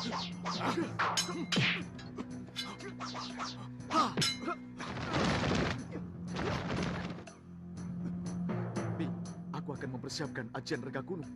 Bi, aku akan mempersiapkan ajian rega gunung.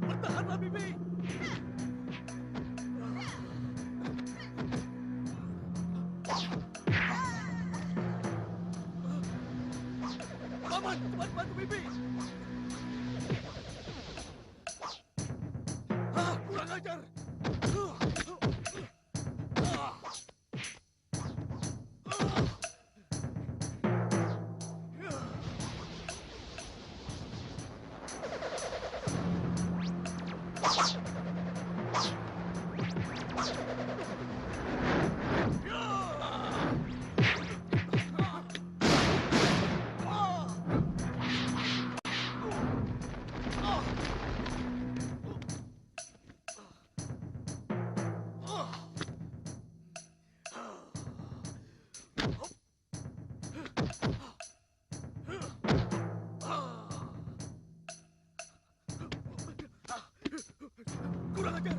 Bertahanlah, Bibi! Paman, cepat bantu Bibi! Kurang ajar! Kurang ajar!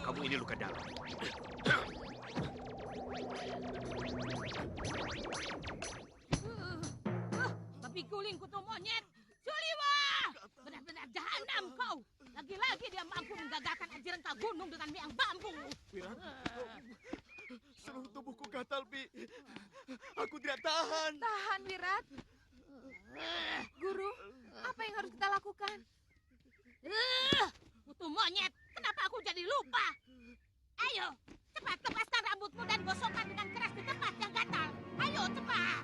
Kamu ini luka dalam. Babi guling kutu monyet. Suliwa! Benar-benar jahanam kau. Lagi-lagi dia mampu menggagalkan ajaran Kak Gunung dengan miang bambu. Wirat, seluruh tubuhku gatal, Bi. Aku tidak tahan. Tahan, Wirat. Guru, apa yang harus kita lakukan? Kutu monyet, kenapa aku jadi lupa? Ayo, cepat lepaskan rambutmu dan gosokkan dengan keras di tempat yang gatal. Ayo, cepat.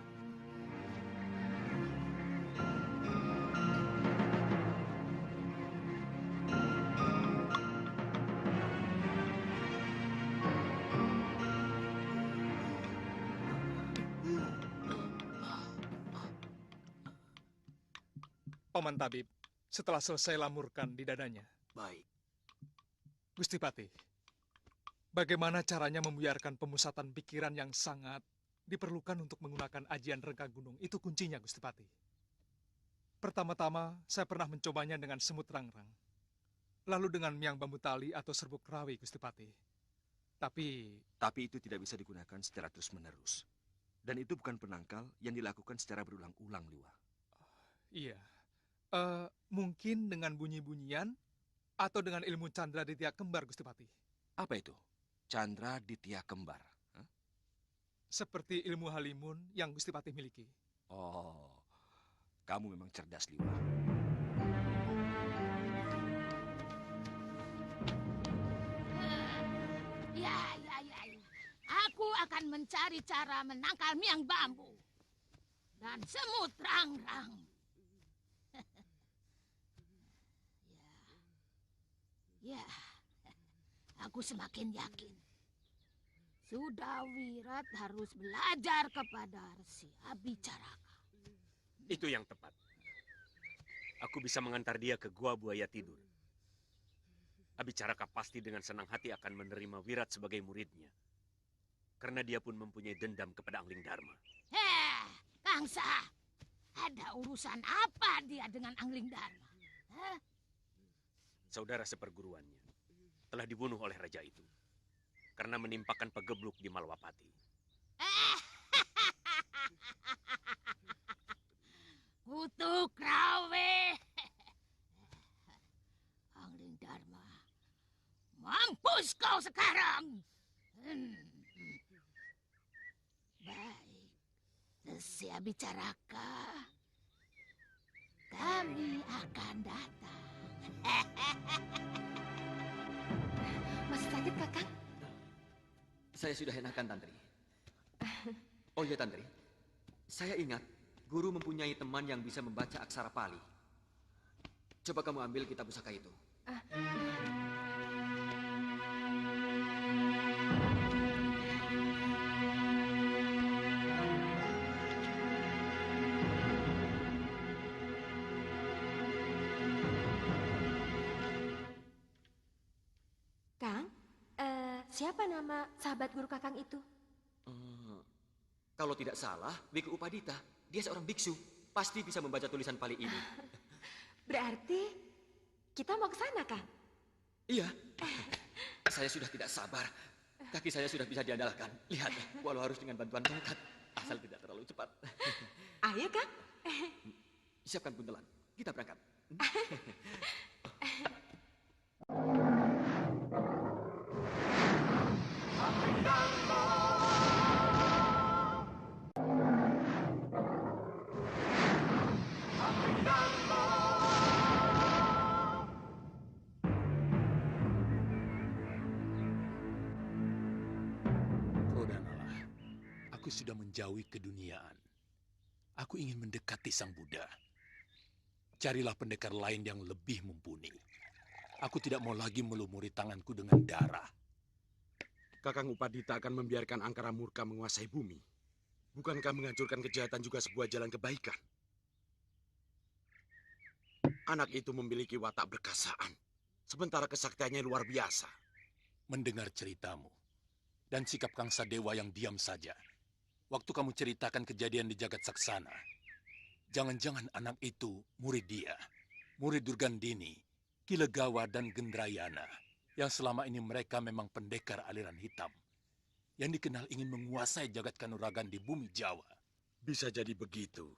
Paman Tabib, setelah selesai lamurkan di dadanya. Baik. Gusti Patih, bagaimana caranya membuyarkan pemusatan pikiran yang sangat diperlukan untuk menggunakan ajian rengga gunung? Itu kuncinya, Gusti Patih. Pertama-tama, saya pernah mencobanya dengan semut rangrang. Lalu dengan miang bambu tali atau serbuk rawi, Gusti Patih. Tapi itu tidak bisa digunakan secara terus-menerus. Dan itu bukan penangkal yang dilakukan secara berulang-ulang, Liwa. Iya. Mungkin dengan bunyi-bunyian atau dengan ilmu Candra Ditya Kembar, Gusti Patih. Apa itu? Candra Ditya Kembar? Hah? Seperti ilmu halimun yang Gusti Patih miliki. Oh, kamu memang cerdas, Liwa. Ya. Aku akan mencari cara menangkal miang bambu. Dan semut rangrang. Ya, aku semakin yakin. Sudah Wirat harus belajar kepada Resi Abicaraka. Itu yang tepat. Aku bisa mengantar dia ke gua buaya tidur. Abicaraka pasti dengan senang hati akan menerima Wirat sebagai muridnya. Karena dia pun mempunyai dendam kepada Angling Dharma. Kangsa, ada urusan apa dia dengan Angling Dharma? Saudara seperguruannya telah dibunuh oleh raja itu karena menimpakan pegebluk di Malwapati. Kutuk Rawe. Angling Dharma, mampus kau sekarang. Baik, Resi Abicaraka, kami akan datang. Masih sakit, Kakang? Saya sudah enakan, Tantri. Oh iya, Tantri. Saya ingat, guru mempunyai teman yang bisa membaca aksara Pali. Coba kamu ambil kitab pusaka itu. Kang, siapa nama sahabat guru Kakang itu? Kalau tidak salah, Wiku Upadita. Dia seorang biksu. Pasti bisa membaca tulisan Pali ini. Berarti kita mau ke sana, Kang? Iya. Saya sudah tidak sabar. Kaki saya sudah bisa diandalkan. Lihat, walau harus dengan bantuan tongkat. Asal tidak terlalu cepat. Ayo, Kang. Siapkan buntelan. Kita berangkat. Rodanalah, aku sudah menjauhi keduniaan. Aku ingin mendekati Sang Buddha. Carilah pendekar lain yang lebih mumpuni. Aku tidak mau lagi melumuri tanganku dengan darah. Kakang Upadita akan membiarkan angkara murka menguasai bumi. Bukankah menghancurkan kejahatan juga sebuah jalan kebaikan? Anak itu memiliki watak berkasaan. Sementara kesaktiannya luar biasa. Mendengar ceritamu dan sikap Kangsa Dewa yang diam saja. Waktu kamu ceritakan kejadian di Jagat Saksana, jangan-jangan anak itu murid dia, murid Durgandini, Kilegawa, dan Gendrayana, yang selama ini mereka memang pendekar aliran hitam, yang dikenal ingin menguasai Jagat Kanuragan di bumi Jawa. Bisa jadi begitu.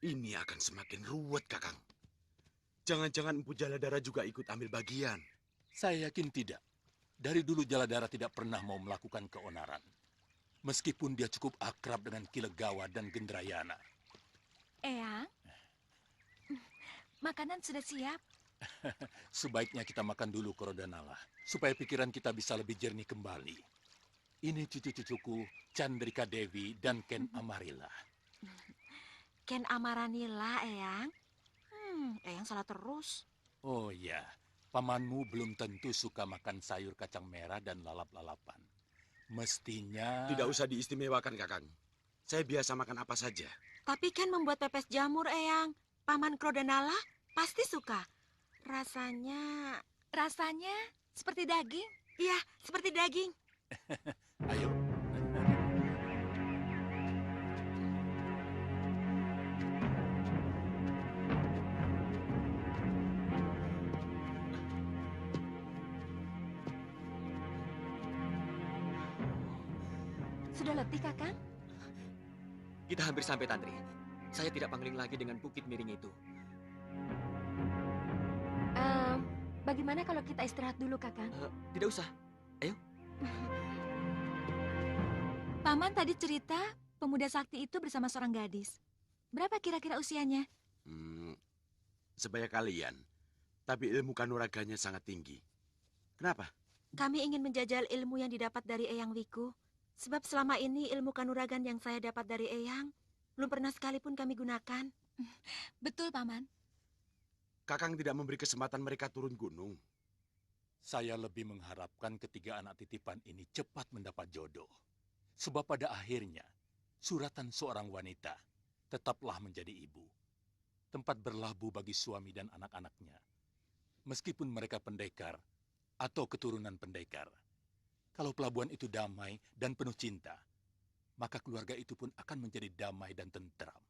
Ini akan semakin ruwet, Kakang. Jangan-jangan Empu Jaladara juga ikut ambil bagian. Saya yakin tidak. Dari dulu Jaladara tidak pernah mau melakukan keonaran. Meskipun dia cukup akrab dengan Kilegawa dan Gendrayana. Eyang, makanan sudah siap. Sebaiknya kita makan dulu, Korodanalah, supaya pikiran kita bisa lebih jernih kembali. Ini cucu-cucuku, Chandrika Devi dan Ken Amarila. Ken Amaranila, Eyang. Eyang salah terus. Oh ya, pamanmu belum tentu suka makan sayur kacang merah dan lalap-lalapan. Mestinya... Tidak usah diistimewakan, Kakang. Saya biasa makan apa saja. Tapi Ken membuat pepes jamur, Eyang. Paman Krodanala pasti suka. Rasanya seperti daging. Iya, seperti daging. Ayo. Sudah letih, Kakang? Kita hampir sampai, Tantri. Saya tidak pangling lagi dengan bukit miring itu. Bagaimana kalau kita istirahat dulu, Kakang? Tidak usah. Ayo. Paman tadi cerita pemuda sakti itu bersama seorang gadis. Berapa kira-kira usianya? Sebaya kalian. Tapi ilmu kanuraganya sangat tinggi. Kenapa? Kami ingin menjajal ilmu yang didapat dari Eyang Wiku. Sebab selama ini ilmu kanuragan yang saya dapat dari Eyang belum pernah sekalipun kami gunakan. Betul, Paman. Kakang tidak memberi kesempatan mereka turun gunung. Saya lebih mengharapkan ketiga anak titipan ini cepat mendapat jodoh. Sebab pada akhirnya, suratan seorang wanita tetaplah menjadi ibu. tempat berlabuh bagi suami dan anak-anaknya. Meskipun mereka pendekar atau keturunan pendekar. Kalau pelabuhan itu damai dan penuh cinta, maka keluarga itu pun akan menjadi damai dan tentram.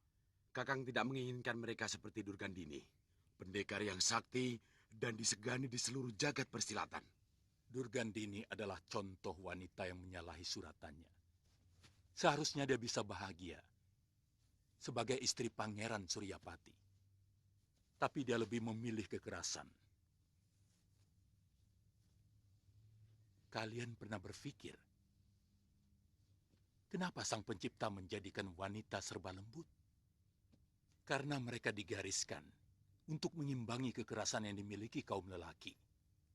Kakang tidak menginginkan mereka seperti Durgandini, pendekar yang sakti dan disegani di seluruh jagat persilatan. Durgandini adalah contoh wanita yang menyalahi suratannya. Seharusnya dia bisa bahagia sebagai istri Pangeran Suryapati. Tapi dia lebih memilih kekerasan. Kalian pernah berpikir, kenapa Sang Pencipta menjadikan wanita serba lembut? Karena mereka digariskan untuk mengimbangi kekerasan yang dimiliki kaum lelaki.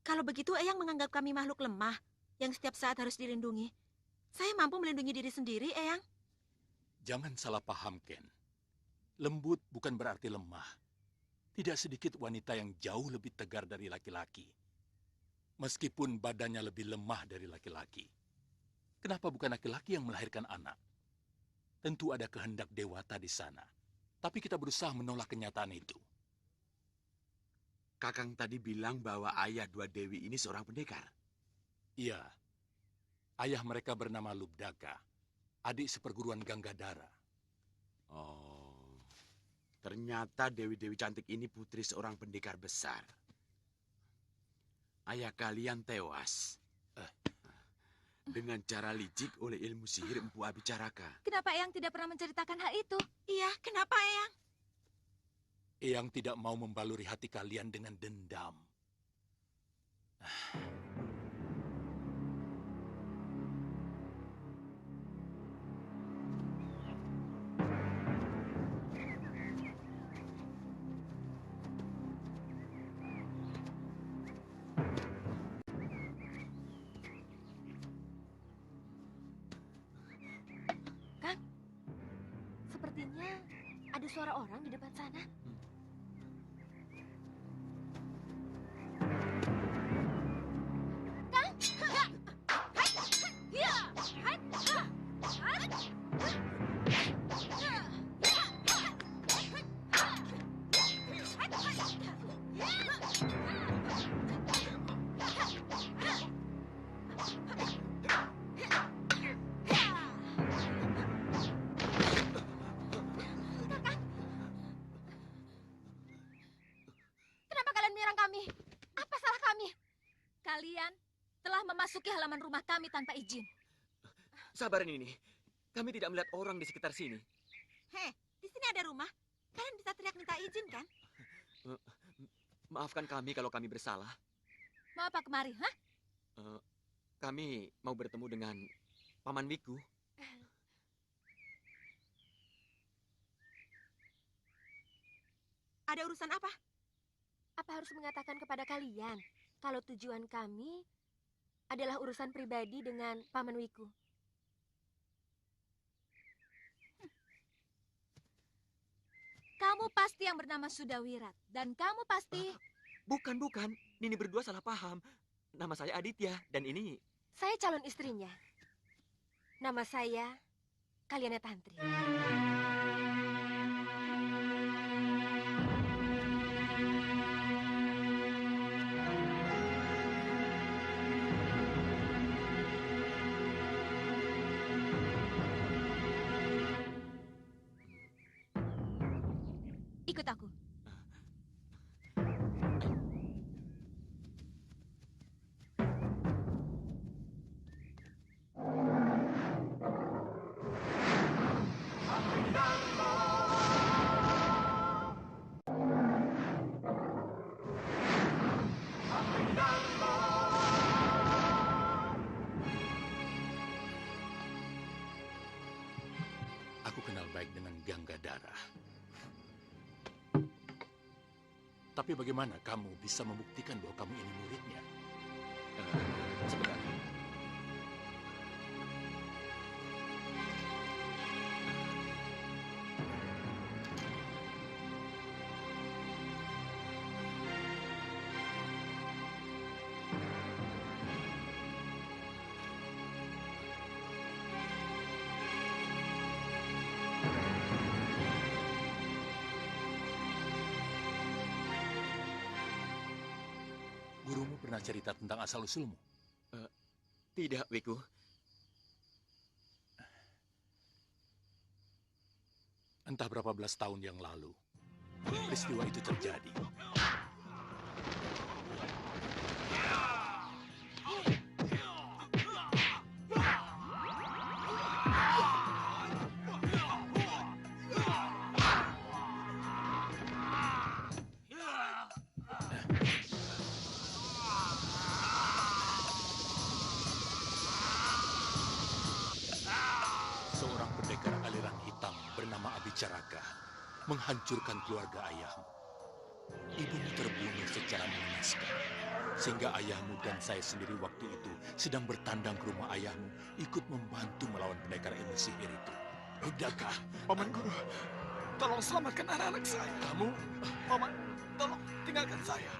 Kalau begitu, Eyang menganggap kami makhluk lemah yang setiap saat harus dilindungi. Saya mampu melindungi diri sendiri, Eyang. Jangan salah paham, Ken. Lembut bukan berarti lemah. Tidak sedikit wanita yang jauh lebih tegar dari laki-laki. Meskipun badannya lebih lemah dari laki-laki. Kenapa bukan laki-laki yang melahirkan anak? Tentu ada kehendak dewata di sana. Tapi kita berusaha menolak kenyataan itu. Kakang tadi bilang bahwa ayah dua dewi ini seorang pendekar. Iya. Ayah mereka bernama Lubdaka, adik seperguruan Ganggadara. Oh, ternyata dewi-dewi cantik ini putri seorang pendekar besar. Ayah kalian tewas dengan cara licik oleh ilmu sihir Empu Abicaraka. Kenapa Eyang tidak pernah menceritakan hal itu? Iya, kenapa Eyang? Eyang tidak mau membaluri hati kalian dengan dendam. Sepertinya ada suara orang di depan sana. Kalian telah memasuki halaman rumah kami tanpa izin. Sabar ini. Kami tidak melihat orang di sekitar sini. Hei, di sini ada rumah. Kalian bisa teriak minta izin, kan? Maafkan kami kalau kami bersalah. Mau apa kemari, hah? Kami mau bertemu dengan Paman Wiku. Ada urusan apa? Apa harus mengatakan kepada kalian kalau tujuan kami adalah urusan pribadi dengan Paman Wiku? Kamu pasti yang bernama Sudawirat. Dan kamu pasti... Bukan. Nini berdua salah paham. Nama saya Aditya dan ini... Saya calon istrinya. Nama saya Kalyana Tantri. Ikut aku. Aku kenal baik dengan Ganggadara. Tapi bagaimana kamu bisa membuktikan bahwa kamu ini muridnya? Sebentar. Gurumu pernah cerita tentang asal-usulmu? Tidak, Wiku. Entah berapa belas tahun yang lalu, peristiwa itu terjadi. Seorang pendekar aliran hitam bernama Abicaraka menghancurkan keluarga ayahmu. Ibumu terbunuh secara mengenaskan, sehingga ayahmu dan saya sendiri waktu itu sedang bertandang ke rumah ayahmu, ikut membantu melawan pendekar ilmu sihir itu. Daka, Paman Guru, tolong selamatkan anak-anak saya. Kamu, Paman, tolong tinggalkan saya.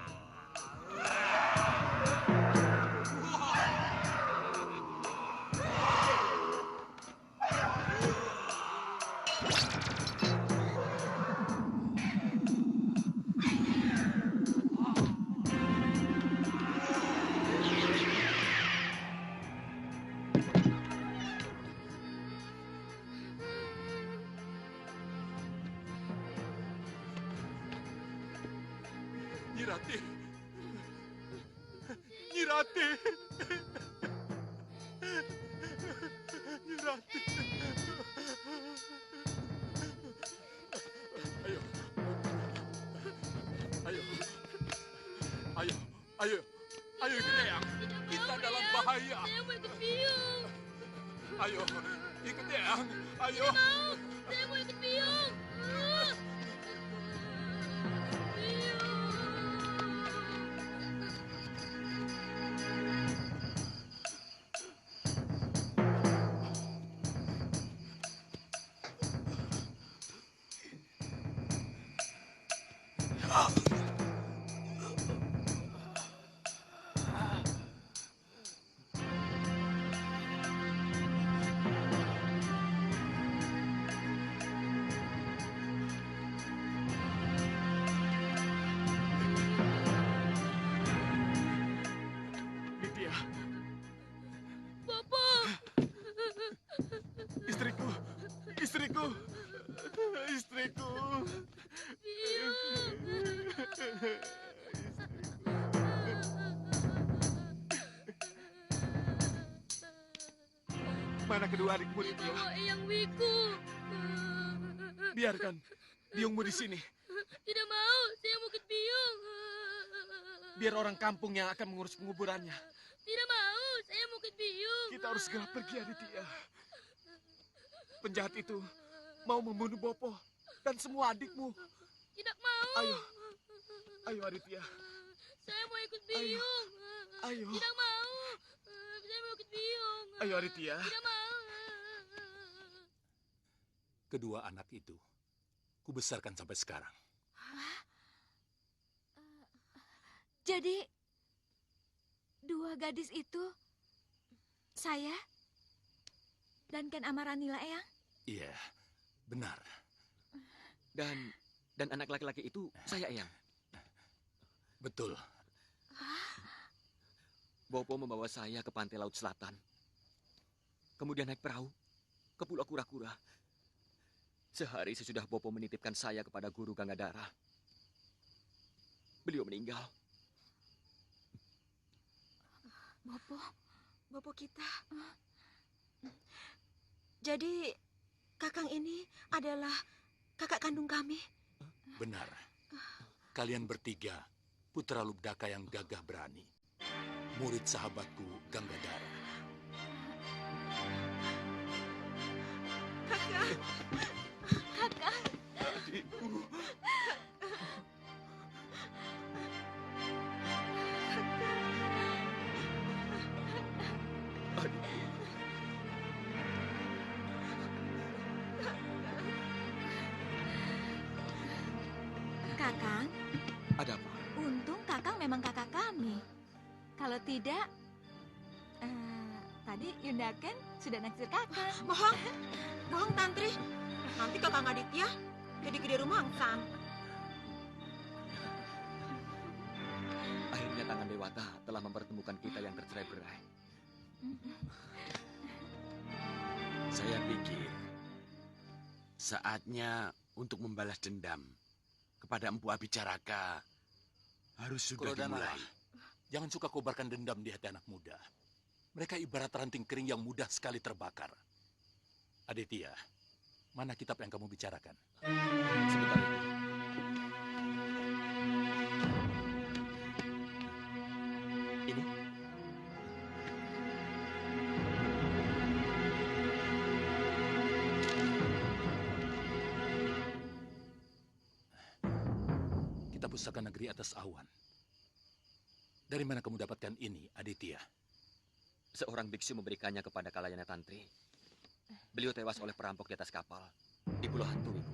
Nyirati! Nyirati! Nyirati! Ayo. Ayo. Ayo. Ayo. Ayo ikut Eyang. Kita dalam bahaya. Saya mau ikut biung. Ayo. Ikut Eyang. Ayo. Saya mau ikut biung. Nitya, Bopo. istriku, istriku, istriku. Mana kedua adikmu, Nitya? Bawa Eyang Wiku. Biarkan biungmu di sini. Tidak mau, saya mau ikut biung. Biar orang kampung yang akan mengurus penguburannya. Tidak mau, saya mau ikut biung. Kita harus segera pergi, Aditya. Penjahat itu mau membunuh Bopo dan semua adikmu. Tidak mau. Ayo, ayo Aditya. Saya mau ikut biung. Ayo. Tidak mau. Saya mau ikut biung. Ayo Aditya. Tidak mau. Kedua anak itu, kubesarkan sampai sekarang. Jadi, dua gadis itu, saya dan Ken Amaranila, Eyang? Iya, benar. Dan anak laki-laki itu saya, Eyang. Betul. Bopo membawa saya ke pantai laut selatan. Kemudian naik perahu ke Pulau Kura-Kura. Sehari sesudah Bopo menitipkan saya kepada Guru Gangadara. Beliau meninggal. Bopo kita. Jadi, Kakang ini adalah kakak kandung kami. Benar. Kalian bertiga, putra Lubdaka yang gagah berani. Murid sahabatku Gangadara. Kakang. Adikku. Kakang, Ada apa? untung Kakang memang kakak kami. Kalau tidak, tadi Yunda Ken sudah naksir Kakang. Bohong, bohong Tantri. Nanti Kakang Aditya jadi gede rumah angsan. Akhirnya Akhirnya tangan Dewata telah mempertemukan kita yang tercerai-berai. Saya pikir saatnya untuk membalas dendam kepada Empu Abicaraka harus sudah Kurodanala, dimulai. jangan suka kobarkan dendam di hati anak muda. Mereka ibarat ranting kering yang mudah sekali terbakar. Aditya, mana kitab yang kamu bicarakan? Sebentar itu. Ini? Kitab Pusaka Negeri Atas Awan. Dari mana kamu dapatkan ini, Aditya? Seorang biksu memberikannya kepada Kalayana Tantri. Beliau tewas oleh perampok di atas kapal di Pulau Hantu itu.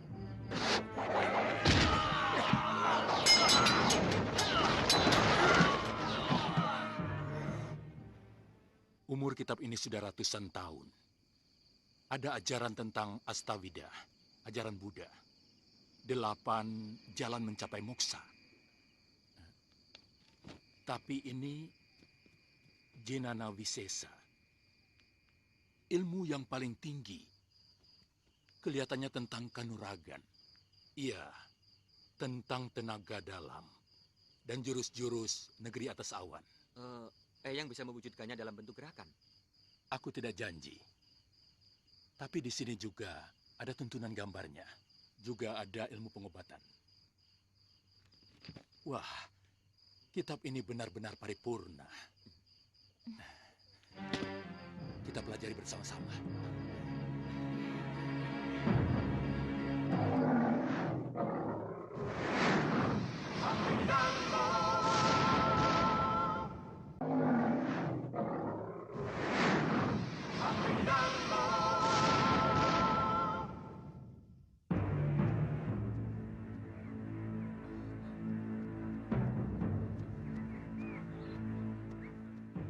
Umur kitab ini sudah ratusan tahun. Ada ajaran tentang Astavida, ajaran Buddha. 8 jalan mencapai moksa. Tapi ini Jenana Wisesa. Ilmu yang paling tinggi. Kelihatannya tentang kanuragan. Iya, tentang tenaga dalam. Dan jurus-jurus negeri atas awan. Eyang bisa mewujudkannya dalam bentuk gerakan. Aku tidak janji. Tapi di sini juga ada tuntunan gambarnya. Juga ada ilmu pengobatan. Wah, kitab ini benar-benar paripurna. Kita pelajari bersama-sama.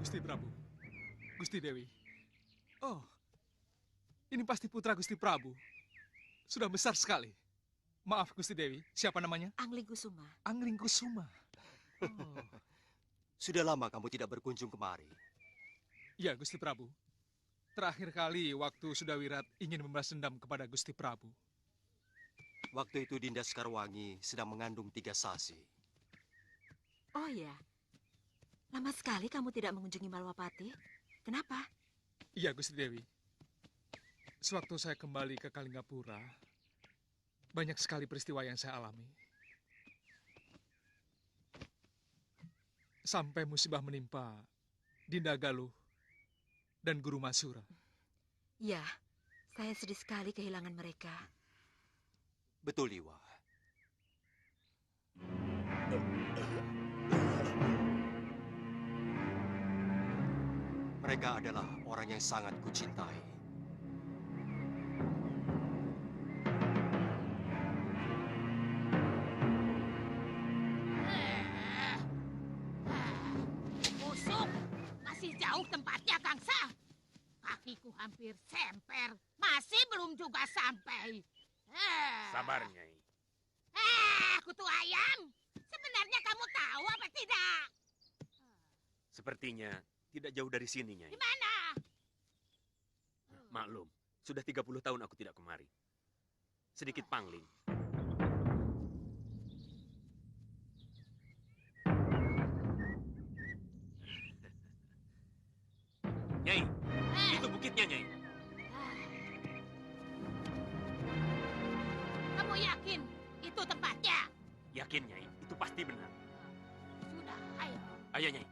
Gusti Prabu, Gusti Dewi. Oh, ini pasti putra Gusti Prabu. Sudah besar sekali. Maaf, Gusti Dewi, siapa namanya? Angling Kusuma. Angling Kusuma. Oh. Sudah lama kamu tidak berkunjung kemari. Ya, Gusti Prabu. Terakhir kali waktu Sudawirat ingin membalas dendam kepada Gusti Prabu. Waktu itu Dinda Sekarwangi sedang mengandung 3 sasi. Oh ya, lama sekali kamu tidak mengunjungi Malwapati. Kenapa? Iya, Gusti Dewi. Sewaktu saya kembali ke Kalingapura, banyak sekali peristiwa yang saya alami. Sampai musibah menimpa Dinda Galuh dan Guru Masura. Ya, saya sedih sekali kehilangan mereka. Betul, Liwa. Mereka adalah orang yang sangat kucintai. Busuk, masih jauh tempatnya, Kangsa. Kakiku hampir semper, masih belum juga sampai. Sabar, Nyai. Kutu ayam, sebenarnya kamu tahu apa tidak? Sepertinya tidak jauh dari sini, Nyai. Di mana? Maklum, sudah 30 tahun aku tidak kemari. Sedikit pangling. Nyai, itu bukitnya, Nyai. Kamu yakin itu tempatnya? Yakin, Nyai, itu pasti benar. Sudah, ayo. Ayo, Nyai.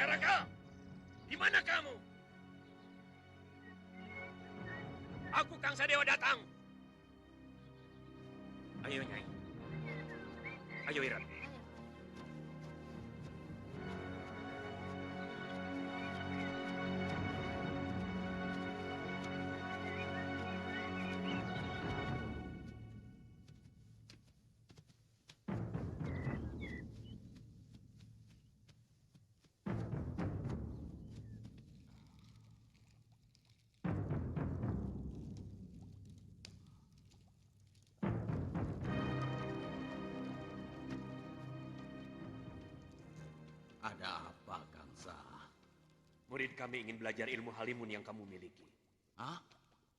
Raka, di mana kamu? Aku Kang Sadewa datang. Ayo Nyai. Ayo Wirat. Ada apa, Gangsa? Murid kami ingin belajar ilmu halimun yang kamu miliki. Hah?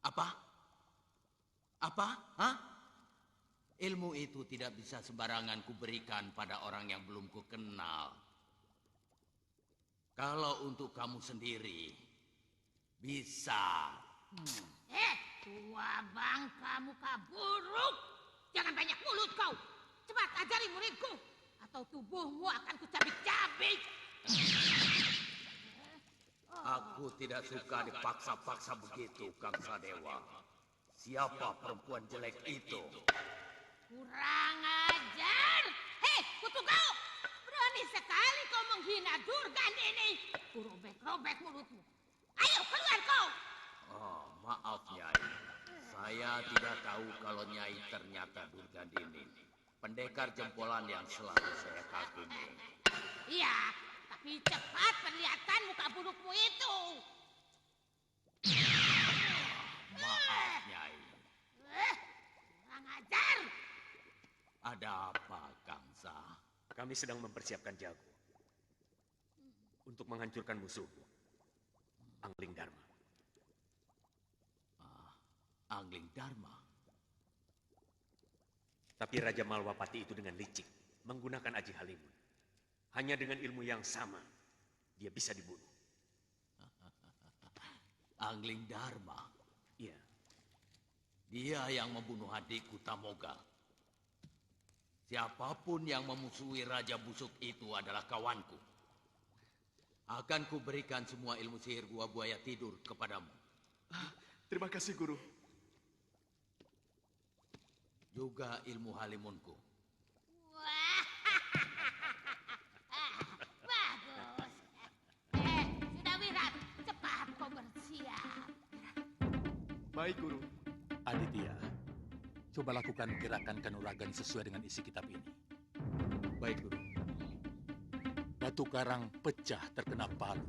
Apa? Apa? Hah? Ilmu itu tidak bisa sembarangan kuberikan pada orang yang belum kukenal. Kalau untuk kamu sendiri, bisa. Tua bangka muka buruk. Jangan banyak mulut kau. Cepat ajari muridku. Atau tubuhmu akan kucabik-cabik. Aku tidak suka dipaksa-paksa begitu, Kang Sadewa. Siapa perempuan jelek itu? Kurang ajar. Hei, kutu kau. Berani sekali kau menghina Durgan ini. Kurobek-robek mulutmu. Ayo, keluar kau. Oh, maaf, Nyai. Saya tidak tahu kalau Nyai ternyata Durgandini. Pendekar jempolan yang selalu saya kagumi. Iya, tapi cepat perlihatkan muka burukmu itu. Maaf, Nyai. Kurang ajar. Ada apa, Gangsa? Kami sedang mempersiapkan jago untuk menghancurkan musuhmu, Angling Dharma. Angling Dharma? Tapi Raja Malwapati itu dengan licik menggunakan Aji Halimun. Hanya dengan ilmu yang sama, dia bisa dibunuh. Angling Dharma? Iya. Dia yang membunuh adikku Tamoga. Siapapun yang memusuhi Raja Busuk itu adalah kawanku. Akan kuberikan semua ilmu sihir gua buaya tidur kepadamu. Terima kasih, Guru. Juga ilmu halimunku. Bagus. Sudah Wirat, cepat kau bersiap. Baik, Guru. Aditya, coba lakukan gerakan kanuragan sesuai dengan isi kitab ini. Baik, Guru. Batu karang pecah terkena palu.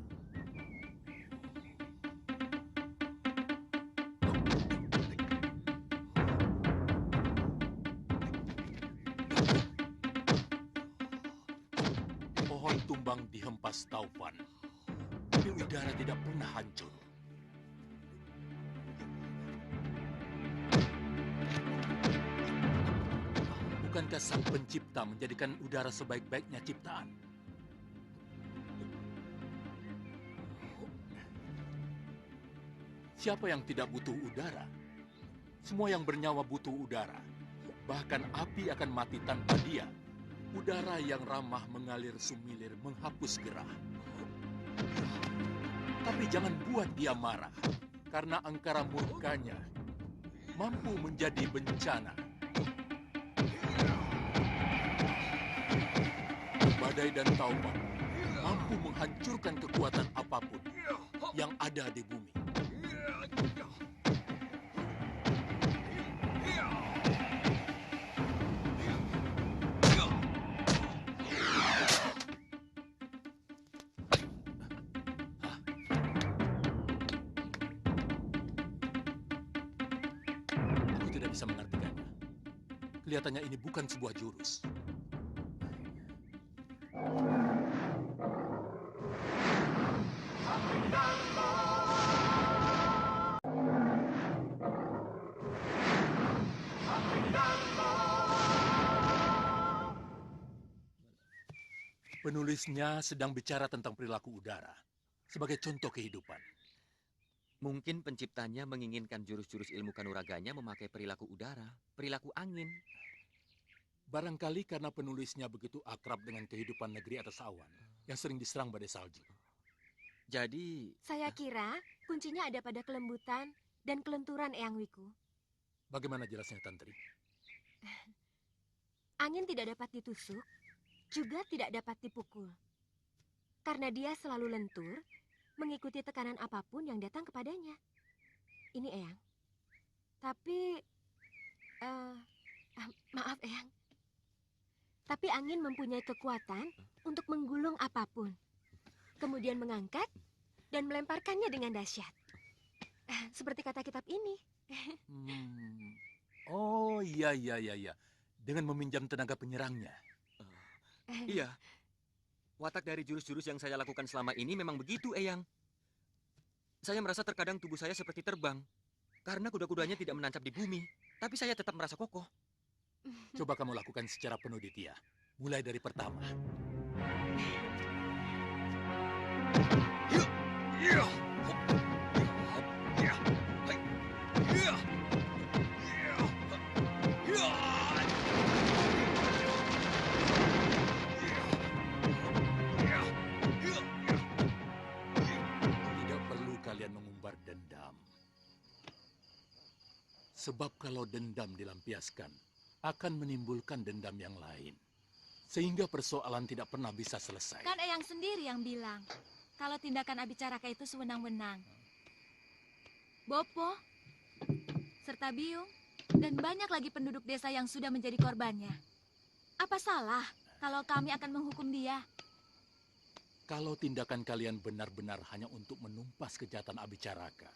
Pohon tumbang dihempas taufan, tapi udara tidak pernah hancur. Bukankah Sang Pencipta menjadikan udara sebaik-baiknya ciptaan? Siapa yang tidak butuh udara? Semua yang bernyawa butuh udara. Bahkan api akan mati tanpa dia. Udara yang ramah mengalir sumilir menghapus gerah. Tapi jangan buat dia marah, karena angkara murkanya mampu menjadi bencana. Badai dan taufan mampu menghancurkan kekuatan apapun yang ada di bumi. Aku tidak bisa mengartikannya. Kelihatannya ini bukan sebuah jurus. Penulisnya sedang bicara tentang perilaku udara sebagai contoh kehidupan. Mungkin penciptanya menginginkan jurus-jurus ilmu kanuraganya memakai perilaku udara, perilaku angin. Barangkali karena penulisnya begitu akrab dengan kehidupan negeri atas awan yang sering diserang badai salju. Jadi... Saya kira kuncinya ada pada kelembutan dan kelenturan Eyang Wiku. Bagaimana jelasnya, Tantri? Angin tidak dapat ditusuk, juga tidak dapat dipukul. Karena dia selalu lentur, mengikuti tekanan apapun yang datang kepadanya. Ini Eyang. Tapi, maaf Eyang. Tapi angin mempunyai kekuatan untuk menggulung apapun. Kemudian mengangkat dan melemparkannya dengan dahsyat. Seperti kata kitab ini. Oh, iya. Dengan meminjam tenaga penyerangnya. Iya. Watak dari jurus-jurus yang saya lakukan selama ini memang begitu, Eyang. Saya merasa terkadang tubuh saya seperti terbang. Karena kuda-kudanya tidak menancap di bumi. Tapi saya tetap merasa kokoh. Coba kamu lakukan secara penuh, Ditya. Mulai dari pertama. Tidak perlu kalian mengumbar dendam. Sebab kalau dendam dilampiaskan, akan menimbulkan dendam yang lain. Sehingga persoalan tidak pernah bisa selesai. Kan Eyang sendiri yang bilang, kalau tindakan Abicaraka itu sewenang-wenang. Bopo, serta Biung, dan banyak lagi penduduk desa yang sudah menjadi korbannya. Apa salah kalau kami akan menghukum dia? Kalau tindakan kalian benar-benar hanya untuk menumpas kejahatan Abicaraka,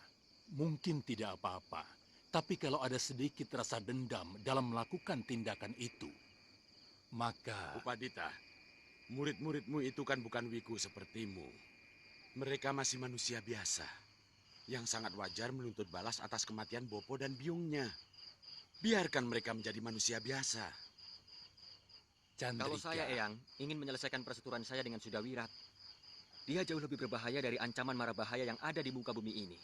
mungkin tidak apa-apa. Tapi kalau ada sedikit rasa dendam dalam melakukan tindakan itu, maka... Upadita, murid-muridmu itu kan bukan Wiku sepertimu. Mereka masih manusia biasa, yang sangat wajar menuntut balas atas kematian Bopo dan Biungnya. Biarkan mereka menjadi manusia biasa. Chandrika. Kalau saya, Eyang, ingin menyelesaikan perseturuan saya dengan Sudawirat, dia jauh lebih berbahaya dari ancaman mara bahaya yang ada di muka bumi ini.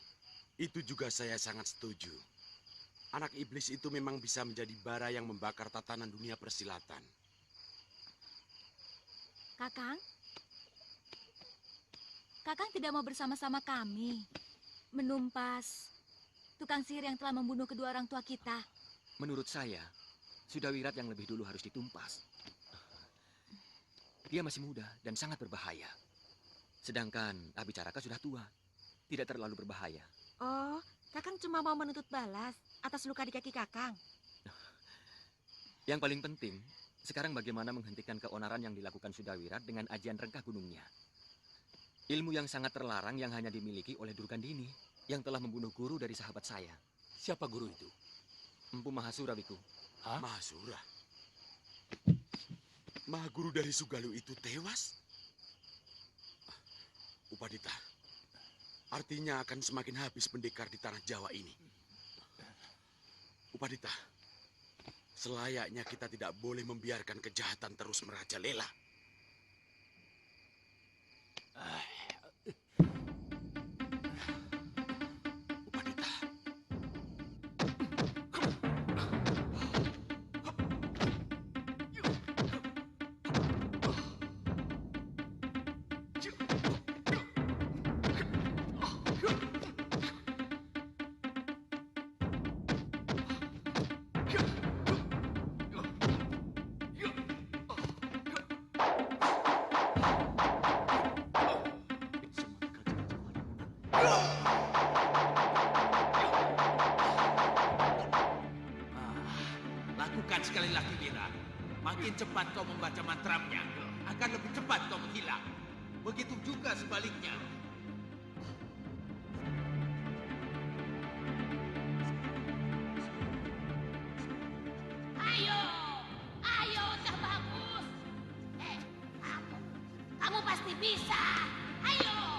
Itu juga saya sangat setuju. Anak iblis itu memang bisa menjadi bara yang membakar tatanan dunia persilatan. Kakang tidak mau bersama-sama kami menumpas tukang sihir yang telah membunuh kedua orang tua kita. Menurut saya, Sudawirat yang lebih dulu harus ditumpas. Dia masih muda dan sangat berbahaya. Sedangkan Abicaraka sudah tua, tidak terlalu berbahaya. Oh, Kakang cuma mau menuntut balas atas luka di kaki Kakang. Yang paling penting, sekarang bagaimana menghentikan keonaran yang dilakukan Sudawirat dengan ajian rengkah gunungnya. Ilmu yang sangat terlarang yang hanya dimiliki oleh Durgandini, yang telah membunuh guru dari sahabat saya. Siapa guru itu? Empu Mahasura, Wiku. Hah? Mahasura? Mahaguru dari Sugalu itu tewas? Upadita, artinya akan semakin habis pendekar di tanah Jawa ini. Upadita, selayaknya kita tidak boleh membiarkan kejahatan terus merajalela. Upadita. Lakukan sekali lagi, Wira. Makin cepat kau membaca mantranya, akan lebih cepat kau menghilang. Begitu juga sebaliknya. Ayo, ayo, udah bagus. Kamu pasti bisa. Ayo.